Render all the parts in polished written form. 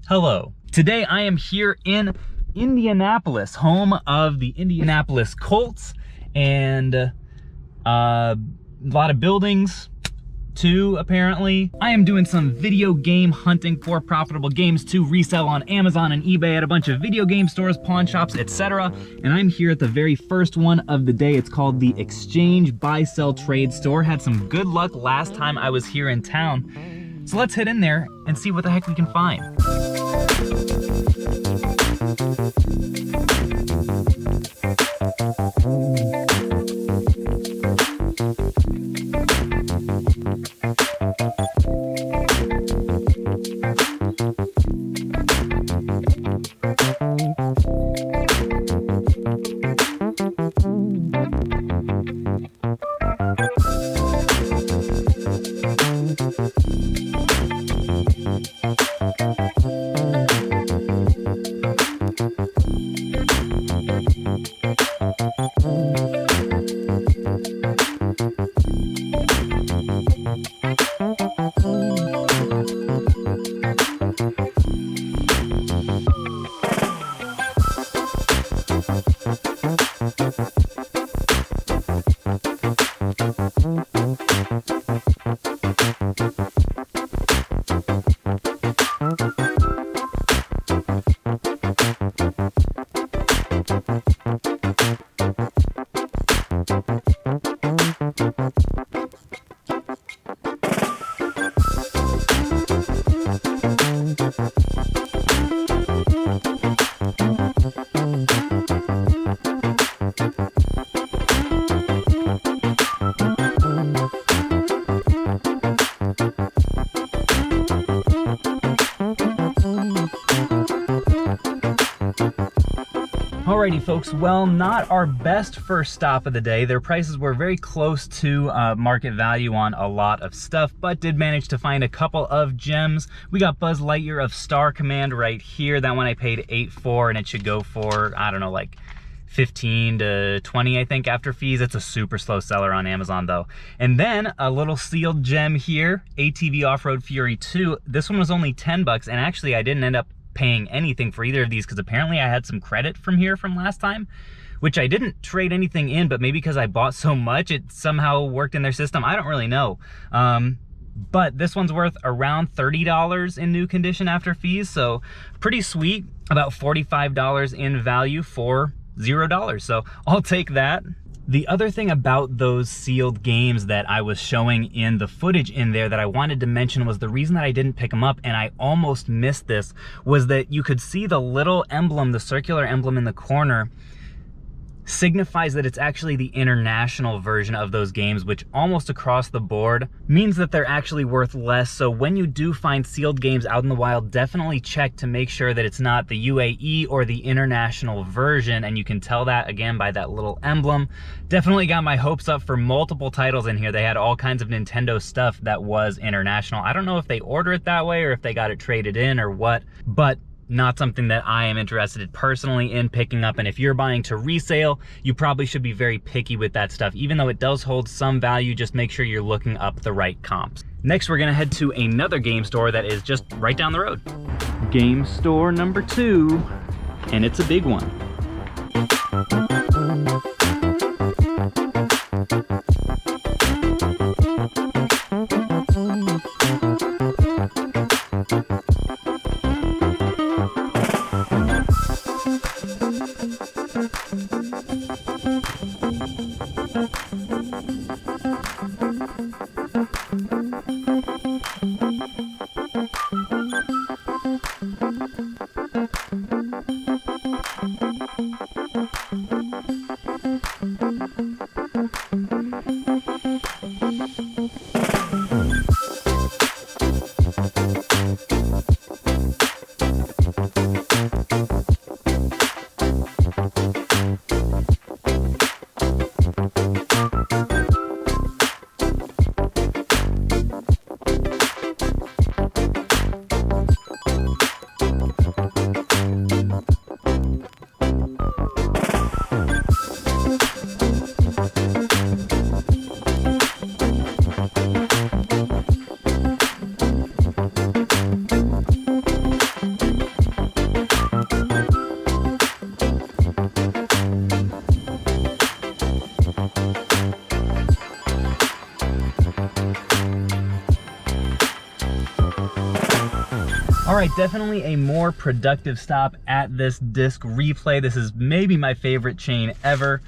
Hello. Today I am here in Indianapolis, home of the Indianapolis Colts, and a lot of buildings too, apparently. I am doing some video game hunting for profitable games to resell on Amazon and eBay at a bunch of video game stores, pawn shops, etc. And I'm here at the very first one of the day. It's called the Exchange Buy Sell Trade Store. Had some good luck last time I was here in town. So let's head in there and see what the heck we can find. Alrighty folks, well, not our best first stop of the day. Their prices were very close to market value on a lot of stuff, but did manage to find a couple of gems. We got Buzz Lightyear of Star Command right here. That one I paid $8 for, and it should go for, I don't know, like 15 to 20, I think, after fees. It's a super slow seller on Amazon though. And then a little sealed gem here, ATV Off-Road Fury 2. This one was only 10 bucks, and actually I didn't end up paying anything for either of these because apparently I had some credit from here from last time, which I didn't trade anything in, but maybe because I bought so much it somehow worked in their system. I don't really know. But this one's worth around $30 in new condition after fees, so pretty sweet. About $45 in value for $0, so I'll take that. The other thing about those sealed games that I was showing in the footage in there that I wanted to mention was the reason that I didn't pick them up, and I almost missed this, was that you could see the little emblem, the circular emblem in the corner, signifies that it's actually the international version of those games, which almost across the board means that they're actually worth less. So when you do find sealed games out in the wild, definitely check to make sure that it's not the UAE or the international version, and you can tell that again by that little emblem. Definitely got my hopes up for multiple titles in here. They had all kinds of Nintendo stuff that was international. I don't know if they order it that way or if they got it traded in or what, but not something that I am interested personally in picking up. And if you're buying to resale, you probably should be very picky with that stuff. Even though it does hold some value, just make sure you're looking up the right comps. Next, we're gonna head to another game store that is just right down the road. Game store number 2, and it's a big one. right, definitely a more productive stop at this disc replay. This is maybe my favorite chain ever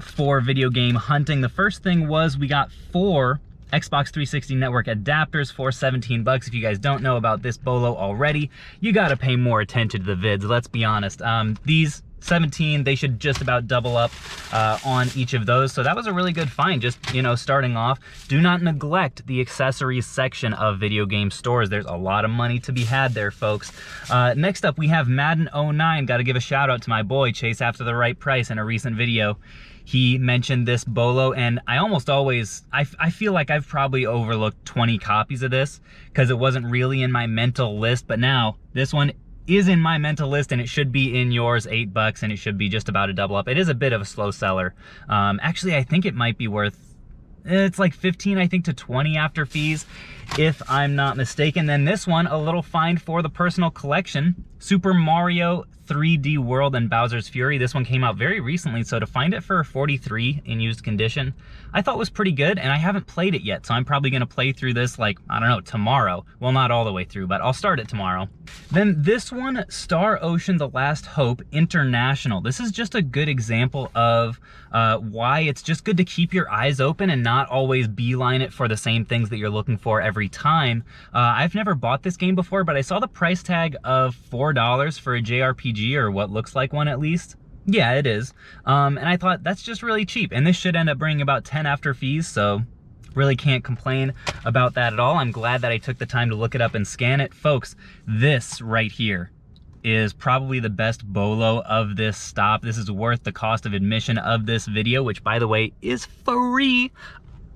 for video game hunting. The first thing was we got 4 Xbox 360 network adapters for 17 bucks. If you guys don't know about this bolo already, you gotta pay more attention to the vids, let's be honest. These 17, they should just about double up on each of those. So that was a really good find, just, you know, starting off. Do not neglect the accessories section of video game stores. There's a lot of money to be had there, folks. Next up, we have Madden 09. Got to give a shout out to my boy, Chase After the Right Price, in a recent video. He mentioned this bolo, and I almost always, I feel like I've probably overlooked 20 copies of this because it wasn't really in my mental list, but now this one is in my mental list, and it should be in yours, 8 bucks, and it should be just about a double up. It is a bit of a slow seller. Actually, I think it might be worth, it's like 15, I think, to 20 after fees, if I'm not mistaken. Then this one, a little find for the personal collection, Super Mario 3D World and Bowser's Fury. This one came out very recently, so to find it for 43 in used condition, I thought was pretty good, and I haven't played it yet, so I'm probably gonna play through this, like, I don't know, tomorrow. Well, not all the way through, but I'll start it tomorrow. Then this one, Star Ocean: The Last Hope International. This is just a good example of why it's just good to keep your eyes open and not always beeline it for the same things that you're looking for every time. I've never bought this game before, but I saw the price tag of $4 for a JRPG, or what looks like one at least. Yeah, it is. And I thought that's just really cheap, and this should end up bringing about 10 after fees, so really can't complain about that at all. I'm glad that I took the time to look it up and scan it. Folks, this right here is probably the best bolo of this stop. This is worth the cost of admission of this video, which, by the way, is free.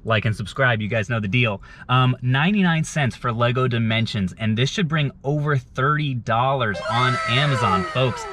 Like and subscribe, you guys know the deal. 99 cents for Lego Dimensions, and this should bring over $30 on Amazon, folks.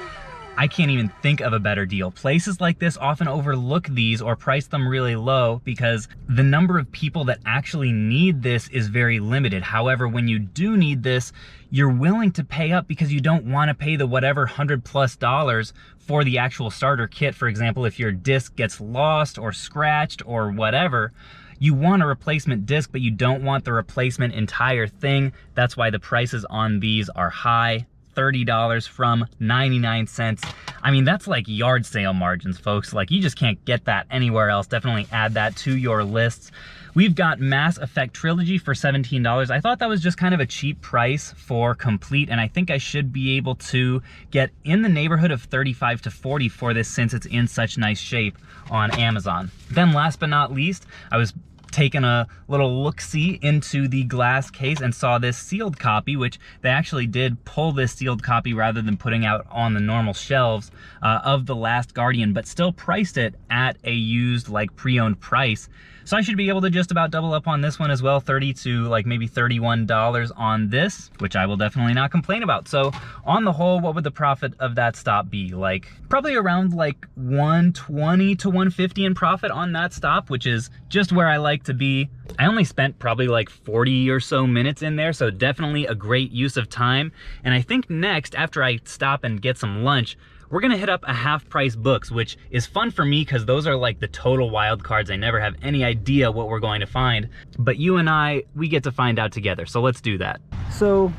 I can't even think of a better deal. Places like this often overlook these or price them really low because the number of people that actually need this is very limited. However, when you do need this, you're willing to pay up because you don't want to pay the whatever $100+ for the actual starter kit. For example, if your disc gets lost or scratched or whatever, you want a replacement disc, but you don't want the replacement entire thing. That's why the prices on these are high. $30 from 99 cents. I mean, that's like yard sale margins, folks. Like, you just can't get that anywhere else. Definitely add that to your lists. We've got Mass Effect Trilogy for $17. I thought that was just kind of a cheap price for complete, and I think I should be able to get in the neighborhood of 35 to 40 for this since it's in such nice shape on Amazon. Then last but not least, I was taken a little look-see into the glass case and saw this sealed copy, which they actually did pull this sealed copy rather than putting out on the normal shelves of The Last Guardian, but still priced it at a used, like, pre-owned price. So I should be able to just about double up on this one as well, 30 to like maybe $31 on this, which I will definitely not complain about. So on the whole, what would the profit of that stop be? Like probably around like 120 to 150 in profit on that stop, which is just where I like to be. I only spent probably like 40 or so minutes in there, so definitely a great use of time. And I think next, after I stop and get some lunch, we're gonna hit up a half price books, which is fun for me because those are like the total wild cards. I never have any idea what we're going to find, but you and I, we get to find out together. So let's do that. So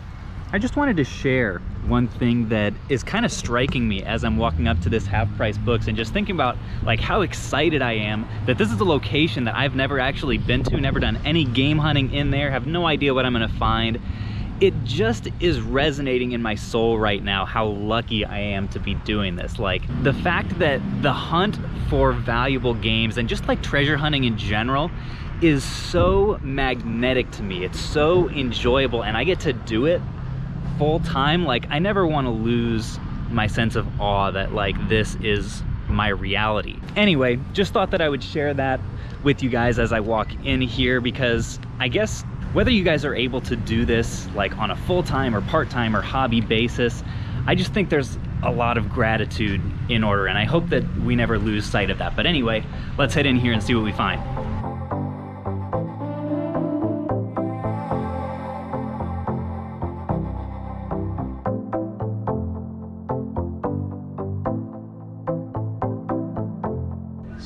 I just wanted to share one thing that is kind of striking me as I'm walking up to this half price books and just thinking about like how excited I am that this is a location that I've never actually been to, never done any game hunting in there, have no idea what I'm gonna find. It just is resonating in my soul right now how lucky I am to be doing this. Like the fact that the hunt for valuable games and just like treasure hunting in general is so magnetic to me. It's so enjoyable and I get to do it full time. Like I never want to lose my sense of awe that like this is my reality. Anyway, just thought that I would share that with you guys as I walk in here, because I guess whether you guys are able to do this like on a full-time or part-time or hobby basis, I just think there's a lot of gratitude in order, and I hope that we never lose sight of that. But anyway, let's head in here and see what we find.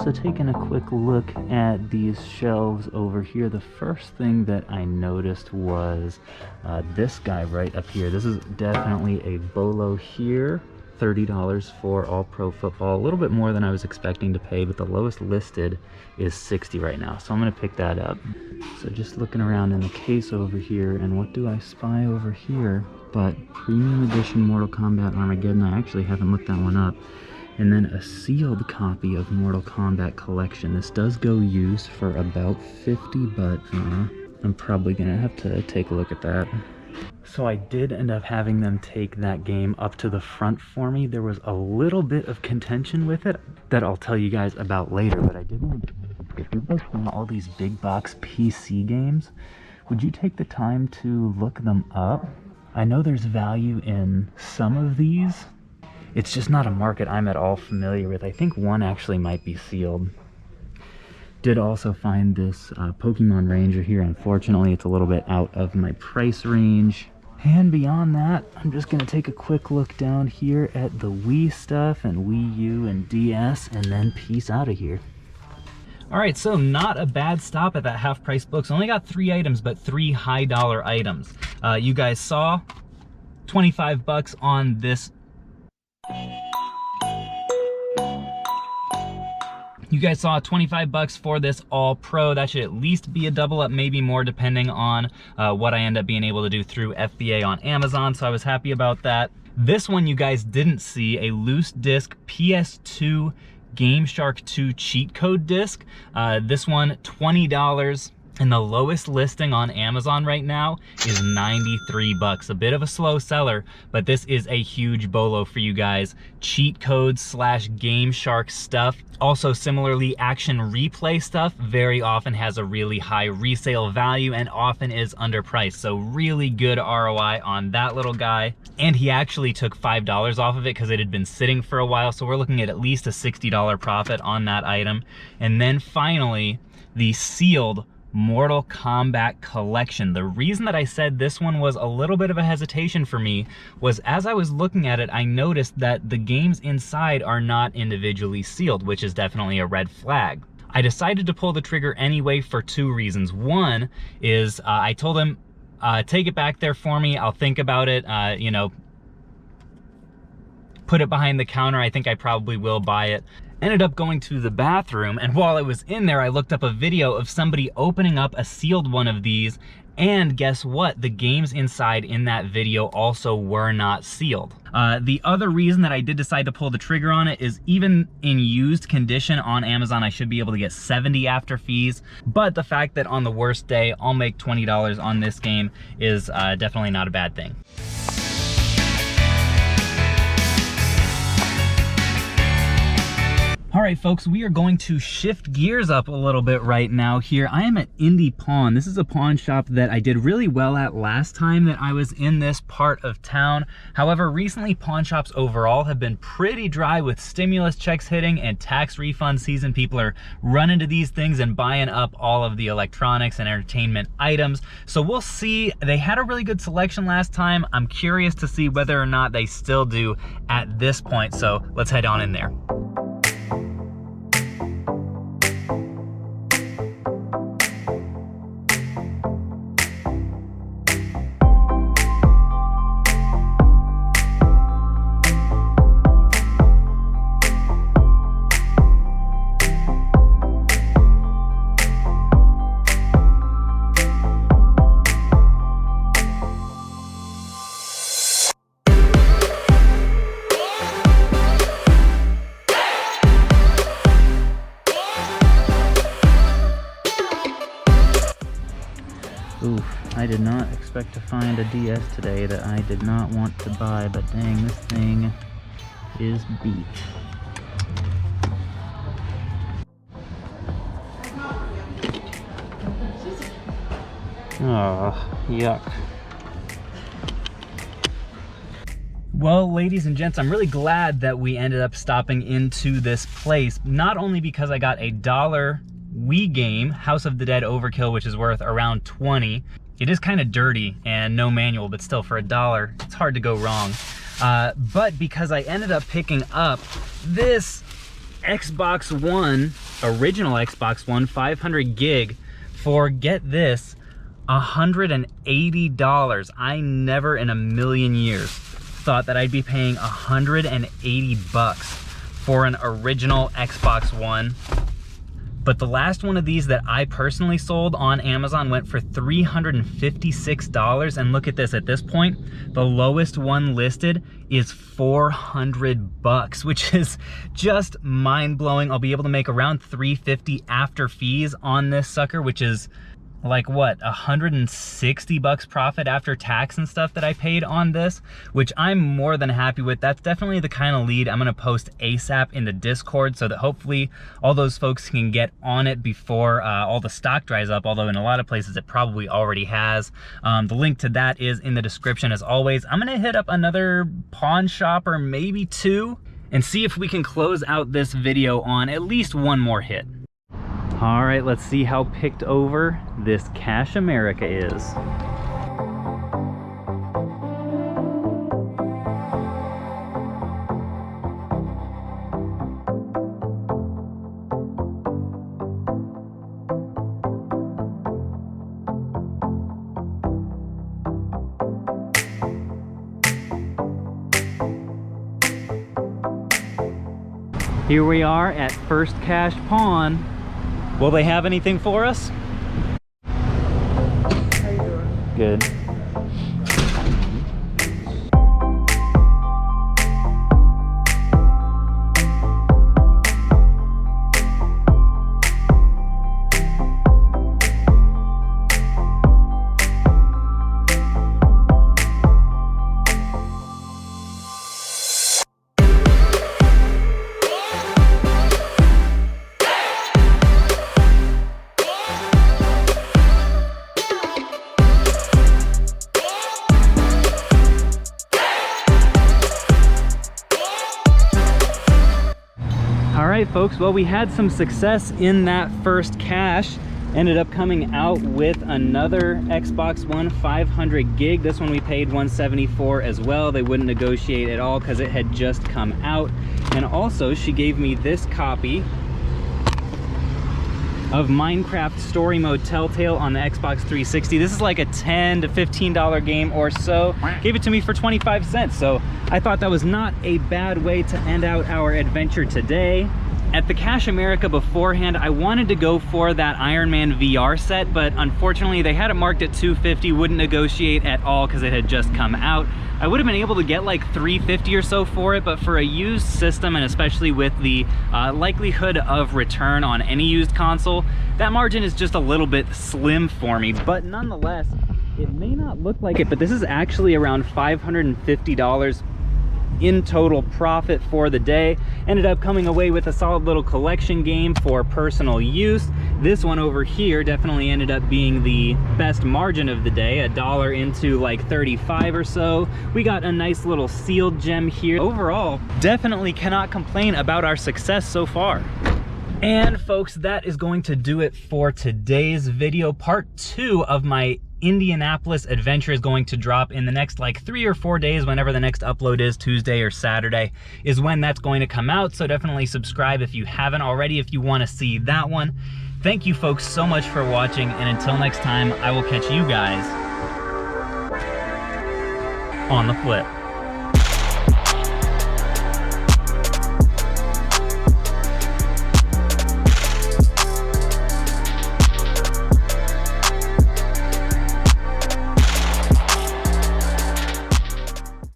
So taking a quick look at these shelves over here, the first thing that I noticed was this guy right up here. This is definitely a bolo here. $30 for all pro football, a little bit more than I was expecting to pay, but the lowest listed is $60 right now, so I'm gonna pick that up. So just looking around in the case over here, and what do I spy over here but premium edition Mortal Kombat Armageddon. I actually haven't looked that one up. And then a sealed copy of Mortal Kombat Collection. This does go used for about 50, but I'm probably gonna have to take a look at that. So I did end up having them take that game up to the front for me. There was a little bit of contention with it that I'll tell you guys about later, but I did want to, if you guys want all these big box PC games, would you take the time to look them up? I know there's value in some of these. It's just not a market I'm at all familiar with. I think one actually might be sealed. Did also find this Pokemon Ranger here. Unfortunately, it's a little bit out of my price range. And beyond that, I'm just gonna take a quick look down here at the Wii stuff and Wii U and DS, and then peace out of here. All right, so not a bad stop at that half price books. Only got 3 items, but 3 high dollar items. You guys saw 25 bucks on this. You guys saw 25 bucks for this All Pro. That should at least be a double up, maybe more, depending on what I end up being able to do through FBA on Amazon, so I was happy about that. This one you guys didn't see, a loose disc PS2 Game Shark 2 cheat code disc. This one, $20. And the lowest listing on Amazon right now is 93 bucks. A bit of a slow seller, but this is a huge bolo for you guys. Cheat codes / Game Shark stuff. Also similarly, action replay stuff very often has a really high resale value and often is underpriced. So really good ROI on that little guy. And he actually took $5 off of it because it had been sitting for a while. So we're looking at least a $60 profit on that item. And then finally, the sealed Mortal Kombat Collection. The reason that I said this one was a little bit of a hesitation for me was as I was looking at it, I noticed that the games inside are not individually sealed, which is definitely a red flag. I decided to pull the trigger anyway for 2 reasons. One is I told him, take it back there for me. I'll think about it, you know, put it behind the counter. I think I probably will buy it. Ended up going to the bathroom, and while I was in there, I looked up a video of somebody opening up a sealed one of these, and guess what? The games inside in that video also were not sealed. The other reason that I did decide to pull the trigger on it is even in used condition on Amazon, I should be able to get 70 after fees, but the fact that on the worst day, I'll make $20 on this game is definitely not a bad thing. All right, folks, we are going to shift gears up a little bit right now here. I am at Indy Pawn. This is a pawn shop that I did really well at last time that I was in this part of town. However, recently pawn shops overall have been pretty dry with stimulus checks hitting and tax refund season. People are running to these things and buying up all of the electronics and entertainment items. So we'll see. They had a really good selection last time. I'm curious to see whether or not they still do at this point. So let's head on in there. Oof, I did not expect to find a DS today that I did not want to buy, but dang, this thing is beat. Oh, yuck. Well, ladies and gents, I'm really glad that we ended up stopping into this place, not only because I got a $1 Wii game, House of the Dead Overkill, which is worth around 20. It is kind of dirty and no manual, but still for $1, it's hard to go wrong. But because I ended up picking up this Xbox One, original Xbox One, 500 gig for, get this, $180. I never in a million years thought that I'd be paying 180 bucks for an original Xbox One. But the last one of these that I personally sold on Amazon went for $356. And look at this, at this point, the lowest one listed is 400 bucks, which is just mind-blowing. I'll be able to make around $350 after fees on this sucker, which is like what, 160 bucks profit after tax and stuff that I paid on this, which I'm more than happy with. That's definitely the kind of lead I'm gonna post ASAP in the Discord so that hopefully all those folks can get on it before all the stock dries up, although in a lot of places it probably already has. The link to that is in the description as always. I'm gonna hit up another pawn shop or maybe two and see if we can close out this video on at least one more hit. All right, let's see how picked over this Cash America is. Here we are at First Cash Pawn. Will they have anything for us? How you doing? Good. Folks, well, we had some success in that first cash. Ended up coming out with another Xbox One 500 gig. This one we paid $174 as well. They wouldn't negotiate at all because it had just come out. And also she gave me this copy of Minecraft Story Mode Telltale on the Xbox 360. This is like a $10 to $15 game or so. Gave it to me for 25 cents. So I thought that was not a bad way to end out our adventure today. At the Cash America beforehand, I wanted to go for that Iron Man VR set, but unfortunately they had it marked at $250, wouldn't negotiate at all because it had just come out. I would have been able to get like $350 or so for it, but for a used system, and especially with the likelihood of return on any used console, that margin is just a little bit slim for me. But nonetheless, it may not look like it, but this is actually around $550 in total profit for the day. Ended up coming away with a solid little collection game for personal use. This one over here definitely ended up being the best margin of the day, $1 into like 35 or so. We got a nice little sealed gem here. Overall, definitely cannot complain about our success so far. And folks, that is going to do it for today's video. Part 2 of my Indianapolis adventure is going to drop in the next like 3 or 4 days. Whenever the next upload is, Tuesday or Saturday is when that's going to come out. So definitely subscribe if you haven't already, if you want to see that one. Thank you folks so much for watching, and until next time, I will catch you guys on the flip.